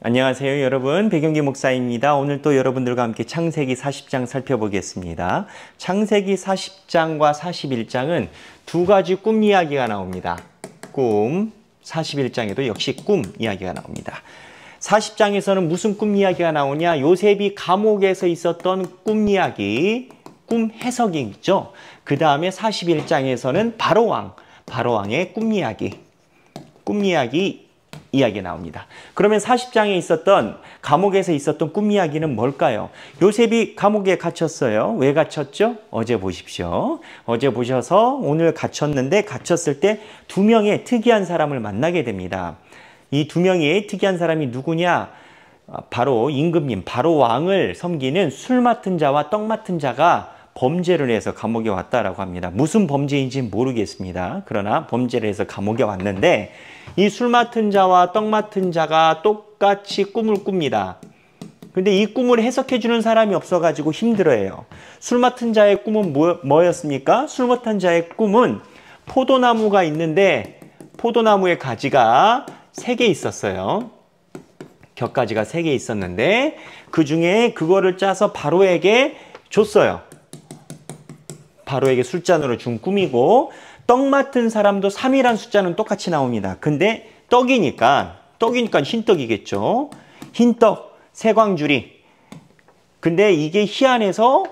안녕하세요 여러분, 백영기 목사입니다. 오늘 또 여러분들과 함께 창세기 40장 살펴보겠습니다. 창세기 40장과 41장은 두 가지 꿈 이야기가 나옵니다. 꿈, 41장에도 역시 꿈 이야기가 나옵니다. 40장에서는 무슨 꿈 이야기가 나오냐? 요셉이 감옥에서 있었던 꿈 이야기, 꿈 해석이 있죠. 그 다음에 41장에서는 바로왕의 꿈 이야기 나옵니다. 그러면 40장에 있었던 감옥에서 있었던 꿈 이야기는 뭘까요? 요셉이 감옥에 갇혔어요. 왜 갇혔죠? 어제 보십시오. 어제 보셔서 오늘 갇혔는데 갇혔을 때 두 명의 특이한 사람을 만나게 됩니다. 이 두 명의 특이한 사람이 누구냐? 바로 임금님, 바로 왕을 섬기는 술 맡은 자와 떡 맡은 자가 범죄를 해서 감옥에 왔다라고 합니다. 무슨 범죄인지 모르겠습니다. 그러나 범죄를 해서 감옥에 왔는데 이 술 맡은 자와 떡 맡은 자가 똑같이 꿈을 꿉니다. 근데 이 꿈을 해석해 주는 사람이 없어가지고 힘들어해요. 술 맡은 자의 꿈은 뭐였습니까? 술 맡은 자의 꿈은 포도나무가 있는데 포도나무의 가지가 3개 있었어요. 격가지가 3개 있었는데 그 중에 그거를 짜서 바로에게 줬어요. 바로에게 술잔으로 준 꿈이고, 떡 맡은 사람도 3이란 숫자는 똑같이 나옵니다. 근데 떡이니까 흰떡이겠죠. 흰떡, 세광주리. 근데 이게 희한해서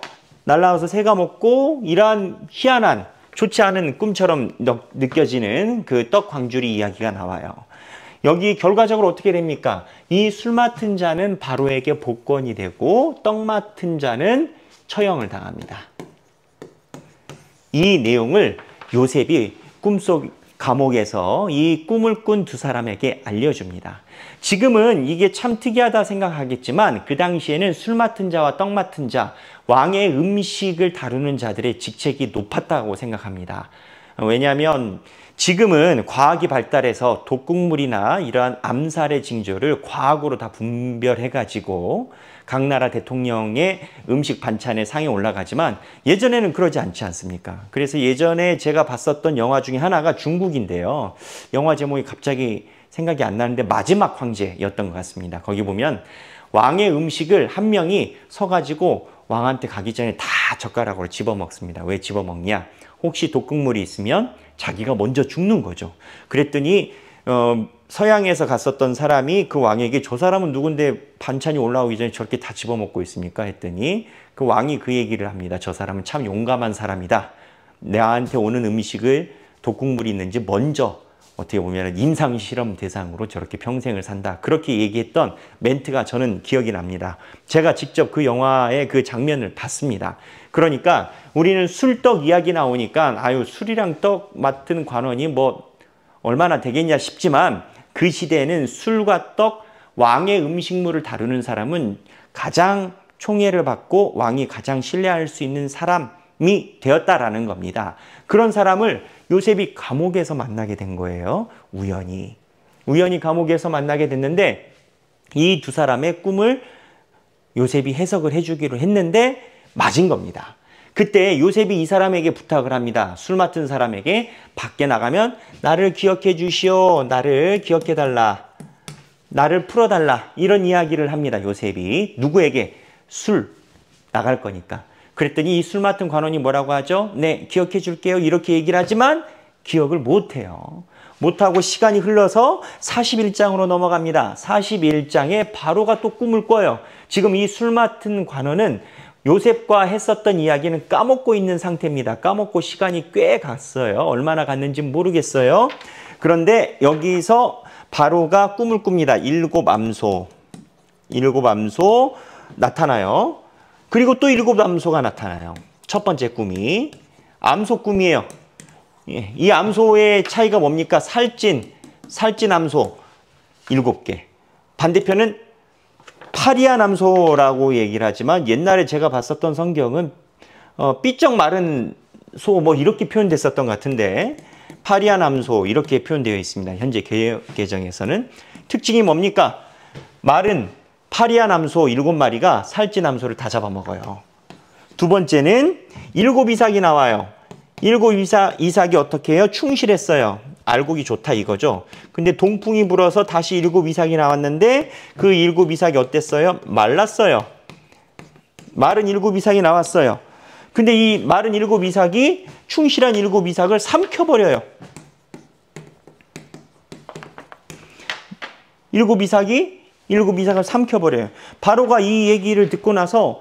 날라와서 새가 먹고 이러한 희한한 좋지 않은 꿈처럼 느껴지는 그 떡 광주리 이야기가 나와요. 여기 결과적으로 어떻게 됩니까? 이 술 맡은 자는 바로에게 복권이 되고 떡 맡은 자는 처형을 당합니다. 이 내용을 요셉이 꿈속 감옥에서 이 꿈을 꾼 두 사람에게 알려줍니다. 지금은 이게 참 특이하다 생각하겠지만 그 당시에는 술 맡은 자와 떡 맡은 자, 왕의 음식을 다루는 자들의 직책이 높았다고 생각합니다. 왜냐하면 지금은 과학이 발달해서 독극물이나 이러한 암살의 징조를 과학으로 다 분별해가지고 각 나라 대통령의 음식 반찬에 상에 올라가지만 예전에는 그러지 않지 않습니까? 그래서 예전에 제가 봤었던 영화 중에 하나가 중국인데요. 영화 제목이 갑자기 생각이 안 나는데 마지막 황제였던 것 같습니다. 거기 보면 왕의 음식을 한 명이 서가지고 왕한테 가기 전에 다 젓가락으로 집어먹습니다. 왜 집어먹냐? 혹시 독극물이 있으면 자기가 먼저 죽는 거죠. 그랬더니 서양에서 갔었던 사람이 그 왕에게 저 사람은 누군데 반찬이 올라오기 전에 저렇게 다 집어먹고 있습니까? 했더니 그 왕이 그 얘기를 합니다. 저 사람은 참 용감한 사람이다. 나한테 오는 음식을 독극물이 있는지 먼저 어떻게 보면 임상실험 대상으로 저렇게 평생을 산다. 그렇게 얘기했던 멘트가 저는 기억이 납니다. 제가 직접 그 영화의 그 장면을 봤습니다. 그러니까 우리는 술떡 이야기 나오니까 아유 술이랑 떡 맡은 관원이 뭐 얼마나 되겠냐 싶지만 그 시대에는 술과 떡, 왕의 음식물을 다루는 사람은 가장 총애를 받고 왕이 가장 신뢰할 수 있는 사람이 되었다라는 겁니다. 그런 사람을 요셉이 감옥에서 만나게 된 거예요. 우연히 감옥에서 만나게 됐는데 이 두 사람의 꿈을 요셉이 해석을 해주기로 했는데 맞은 겁니다. 그때 요셉이 이 사람에게 부탁을 합니다. 술 맡은 사람에게 밖에 나가면 나를 기억해 주시오. 나를 기억해 달라. 나를 풀어달라. 이런 이야기를 합니다. 요셉이. 누구에게? 술 나갈 거니까. 그랬더니 이 술 맡은 관원이 뭐라고 하죠? 네, 기억해 줄게요. 이렇게 얘기를 하지만 기억을 못해요. 못하고 시간이 흘러서 41장으로 넘어갑니다. 41장에 바로가 또 꿈을 꿔요. 지금 이 술 맡은 관원은 요셉과 했었던 이야기는 까먹고 있는 상태입니다. 까먹고 시간이 꽤 갔어요. 얼마나 갔는지 모르겠어요. 그런데 여기서 바로가 꿈을 꿉니다. 일곱 암소 나타나요. 그리고 또 일곱 암소가 나타나요. 첫 번째 꿈이 암소 꿈이에요. 이 암소의 차이가 뭡니까? 살찐 암소 7개. 반대편은 파리한 암소라고 얘기를 하지만 옛날에 제가 봤었던 성경은 삐쩍 마른 소 뭐 이렇게 표현됐었던 것 같은데 파리한 암소 이렇게 표현되어 있습니다. 현재 개정에서는. 특징이 뭡니까? 마른 파리한 암소 7마리가 살찐 암소를 다 잡아먹어요. 두 번째는 7 이삭이 나와요. 7 이삭이 어떻게 해요? 충실했어요. 알곡이 좋다 이거죠. 근데 동풍이 불어서 다시 일곱 이삭이 나왔는데 그 일곱 이삭이 어땠어요? 말랐어요. 마른 일곱 이삭이 나왔어요. 근데 이 마른 일곱 이삭이 충실한 일곱 이삭을 삼켜버려요. 일곱 이삭을 삼켜버려요. 바로가 이 얘기를 듣고 나서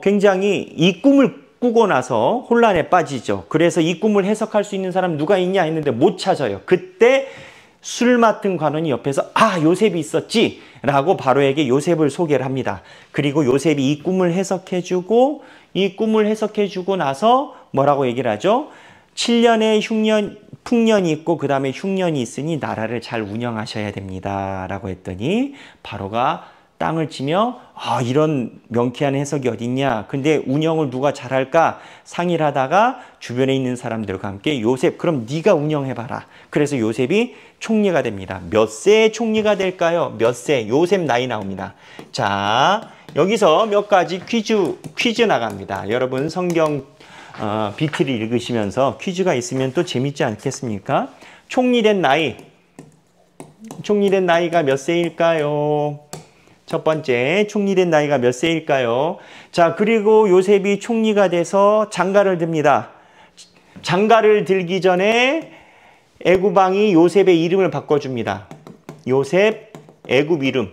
굉장히 이 꿈을 꾸고 나서 혼란에 빠지죠. 그래서 이 꿈을 해석할 수 있는 사람 누가 있냐 했는데 못 찾아요. 그때 술 맡은 관원이 옆에서 요셉이 있었지 라고 바로에게 요셉을 소개를 합니다. 그리고 요셉이 이 꿈을 해석해주고 나서 뭐라고 얘기를 하죠? 7년의 풍년이 있고 그 다음에 흉년이 있으니 나라를 잘 운영하셔야 됩니다 라고 했더니 바로가 땅을 치며 이런 명쾌한 해석이 어딨냐. 근데 운영을 누가 잘할까 상의를 하다가 주변에 있는 사람들과 함께 요셉 그럼 네가 운영해봐라. 그래서 요셉이 총리가 됩니다. 몇 세의 총리가 될까요? 몇 세? 요셉 나이 나옵니다. 자, 여기서 몇 가지 퀴즈 나갑니다. 여러분 성경 BT를 읽으시면서 퀴즈가 있으면 또 재밌지 않겠습니까? 총리된 나이가 몇 세일까요? 첫 번째, 총리된 나이가 몇 세일까요? 자, 그리고 요셉이 총리가 돼서 장가를 듭니다. 장가를 들기 전에 애굽 왕이 요셉의 이름을 바꿔줍니다. 요셉 애굽 이름.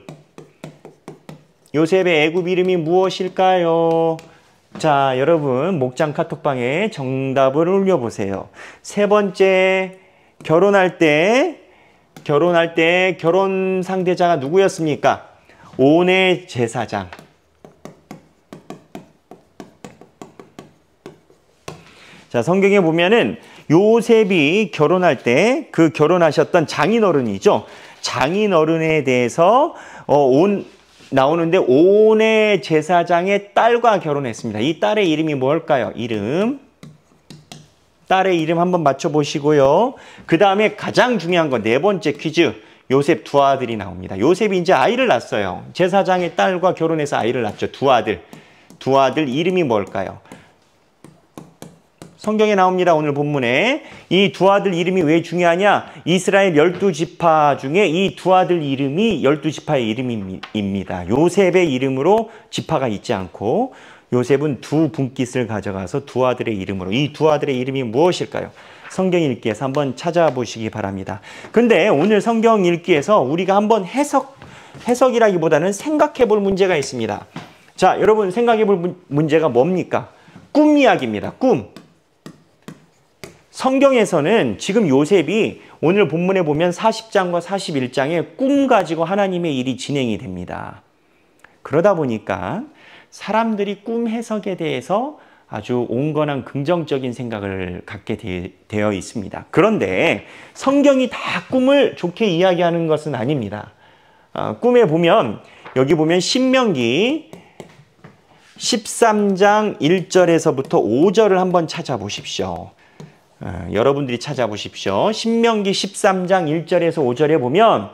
요셉의 애굽 이름이 무엇일까요? 자, 여러분 목장 카톡방에 정답을 올려보세요. 세 번째, 결혼할 때 결혼 상대자가 누구였습니까? 온의 제사장. 자, 성경에 보면은 요셉이 결혼할 때 그 결혼하셨던 장인어른이죠. 장인어른에 대해서 나오는데 온의 제사장의 딸과 결혼했습니다. 이 딸의 이름이 뭘까요? 딸의 이름 한번 맞춰보시고요. 그 다음에 가장 중요한 거 네 번째 퀴즈. 요셉 두 아들이 나옵니다. 요셉이 이제 아이를 낳았어요. 제사장의 딸과 결혼해서 아이를 낳았죠. 두 아들 이름이 뭘까요? 성경에 나옵니다. 오늘 본문에. 이 두 아들 이름이 왜 중요하냐? 이스라엘 12지파 중에 이 두 아들 이름이 12지파의 이름입니다. 요셉의 이름으로 지파가 있지 않고 요셉은 두 분깃을 가져가서 두 아들의 이름으로. 이 두 아들의 이름이 무엇일까요? 성경 읽기에서 한번 찾아보시기 바랍니다. 근데 오늘 성경 읽기에서 우리가 한번 해석이라기보다는 생각해 볼 문제가 있습니다. 자, 여러분 생각해 볼 문제가 뭡니까? 꿈 이야기입니다. 꿈. 성경에서는 지금 요셉이 오늘 본문에 보면 40장과 41장에 꿈 가지고 하나님의 일이 진행이 됩니다. 그러다 보니까 사람들이 꿈 해석에 대해서 아주 온건한 긍정적인 생각을 갖게 되어 있습니다. 그런데 성경이 다 꿈을 좋게 이야기하는 것은 아닙니다. 꿈에 보면 여기 보면 신명기 13장 1절에서부터 5절을 한번 찾아보십시오. 여러분들이 찾아보십시오. 신명기 13장 1절에서 5절에 보면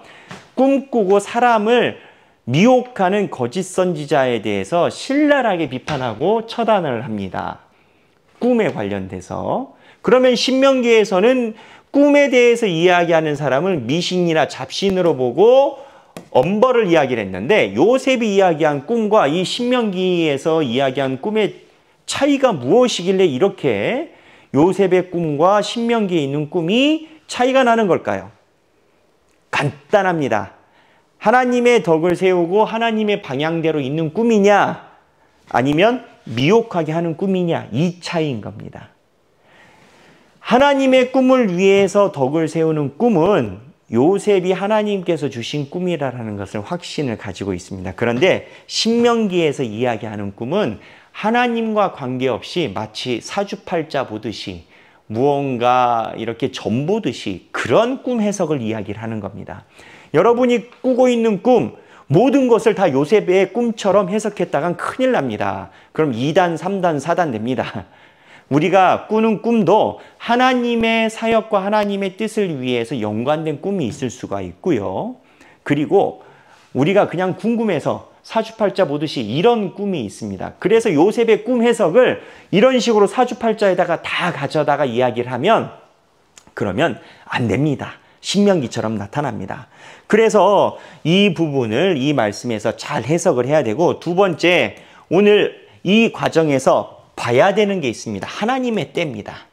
꿈꾸고 사람을 미혹하는 거짓 선지자에 대해서 신랄하게 비판하고 처단을 합니다. 꿈에 관련돼서. 그러면 신명기에서는 꿈에 대해서 이야기하는 사람을 미신이나 잡신으로 보고 엄벌을 이야기를 했는데 요셉이 이야기한 꿈과 이 신명기에서 이야기한 꿈의 차이가 무엇이길래 이렇게 요셉의 꿈과 신명기에 있는 꿈이 차이가 나는 걸까요? 간단합니다. 하나님의 덕을 세우고 하나님의 방향대로 있는 꿈이냐 아니면 미혹하게 하는 꿈이냐 이 차이인 겁니다. 하나님의 꿈을 위해서 덕을 세우는 꿈은 요셉이 하나님께서 주신 꿈이라는 것을 확신을 가지고 있습니다. 그런데 신명기에서 이야기하는 꿈은 하나님과 관계없이 마치 사주팔자 보듯이 무언가 이렇게 점 보듯이 그런 꿈 해석을 이야기를 하는 겁니다. 여러분이 꾸고 있는 꿈 모든 것을 다 요셉의 꿈처럼 해석했다간 큰일 납니다. 그럼 2단, 3단, 4단 됩니다. 우리가 꾸는 꿈도 하나님의 사역과 하나님의 뜻을 위해서 연관된 꿈이 있을 수가 있고요. 그리고 우리가 그냥 궁금해서 사주팔자 보듯이 이런 꿈이 있습니다. 그래서 요셉의 꿈 해석을 이런 식으로 사주팔자에다가 다 가져다가 이야기를 하면 그러면 안 됩니다. 신명기처럼 나타납니다. 그래서 이 부분을 이 말씀에서 잘 해석을 해야 되고, 두 번째, 오늘 이 과정에서 봐야 되는 게 있습니다. 하나님의 때입니다.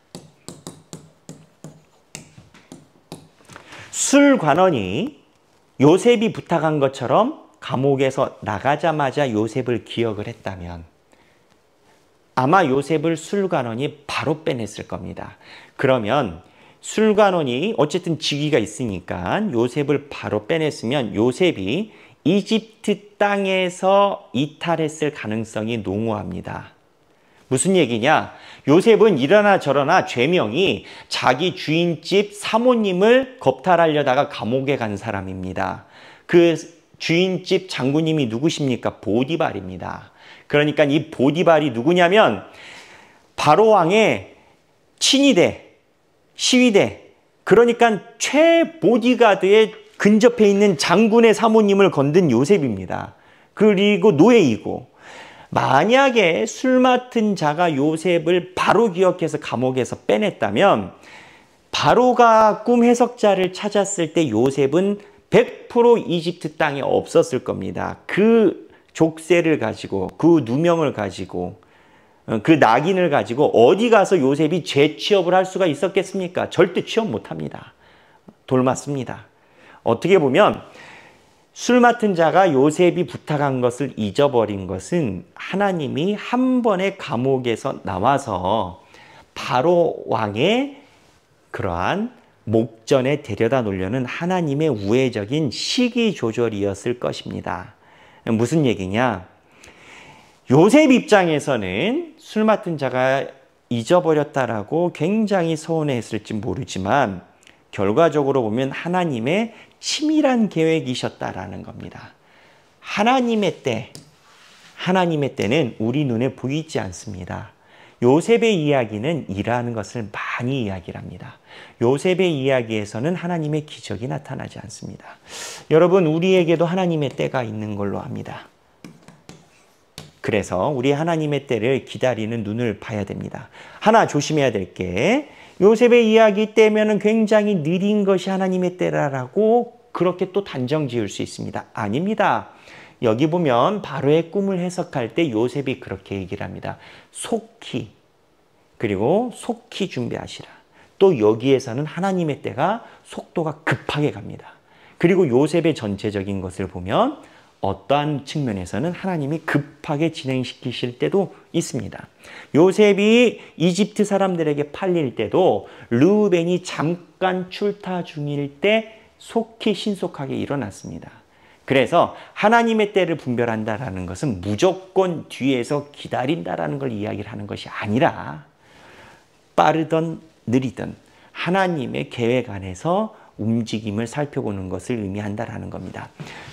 술관원이 요셉이 부탁한 것처럼 감옥에서 나가자마자 요셉을 기억을 했다면 아마 요셉을 술관원이 바로 빼냈을 겁니다. 그러면 술관원이 어쨌든 직위가 있으니까 요셉을 바로 빼냈으면 요셉이 이집트 땅에서 이탈했을 가능성이 농후합니다. 무슨 얘기냐? 요셉은 이러나 저러나 죄명이 자기 주인집 사모님을 겁탈하려다가 감옥에 간 사람입니다. 그 주인집 장군님이 누구십니까? 보디발입니다. 그러니까 이 보디발이 누구냐면 바로 왕의 친위대, 시위대, 그러니까 최보디가드에 근접해 있는 장군의 사모님을 건든 요셉입니다. 그리고 노예이고, 만약에 술 맡은 자가 요셉을 바로 기억해서 감옥에서 빼냈다면 바로가 꿈 해석자를 찾았을 때 요셉은 100% 이집트 땅에 없었을 겁니다. 그 족쇄를 가지고, 그 누명을 가지고, 그 낙인을 가지고 어디 가서 요셉이 재취업을 할 수가 있었겠습니까? 절대 취업 못합니다. 돌맞습니다. 어떻게 보면 술 맡은 자가 요셉이 부탁한 것을 잊어버린 것은 하나님이 한 번에 감옥에서 나와서 바로 왕의 그러한 목전에 데려다 놓으려는 하나님의 우회적인 시기 조절이었을 것입니다. 무슨 얘기냐? 요셉 입장에서는 술 맡은 자가 잊어버렸다라고 굉장히 서운해했을지 모르지만 결과적으로 보면 하나님의 치밀한 계획이셨다라는 겁니다. 하나님의 때는 우리 눈에 보이지 않습니다. 요셉의 이야기는 이러한 것을 많이 이야기를 합니다. 요셉의 이야기에서는 하나님의 기적이 나타나지 않습니다. 여러분, 우리에게도 하나님의 때가 있는 걸로 압니다. 그래서 우리 하나님의 때를 기다리는 눈을 봐야 됩니다. 하나 조심해야 될 게, 요셉의 이야기 때면은 굉장히 느린 것이 하나님의 때라고 그렇게 또 단정 지을 수 있습니다. 아닙니다. 여기 보면 바로의 꿈을 해석할 때 요셉이 그렇게 얘기를 합니다. 속히, 그리고 속히 준비하시라. 또 여기에서는 하나님의 때가 속도가 급하게 갑니다. 그리고 요셉의 전체적인 것을 보면 어떠한 측면에서는 하나님이 급하게 진행시키실 때도 있습니다. 요셉이 이집트 사람들에게 팔릴 때도 르우벤이 잠깐 출타 중일 때 속히 신속하게 일어났습니다. 그래서 하나님의 때를 분별한다라는 것은 무조건 뒤에서 기다린다라는 걸 이야기를 하는 것이 아니라 빠르든 느리든 하나님의 계획 안에서 움직임을 살펴보는 것을 의미한다라는 겁니다.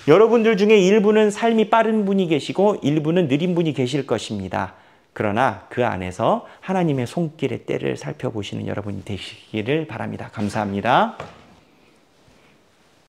여러분들 중에 일부는 삶이 빠른 분이 계시고 일부는 느린 분이 계실 것입니다. 그러나 그 안에서 하나님의 손길의 때를 살펴보시는 여러분이 되시기를 바랍니다. 감사합니다.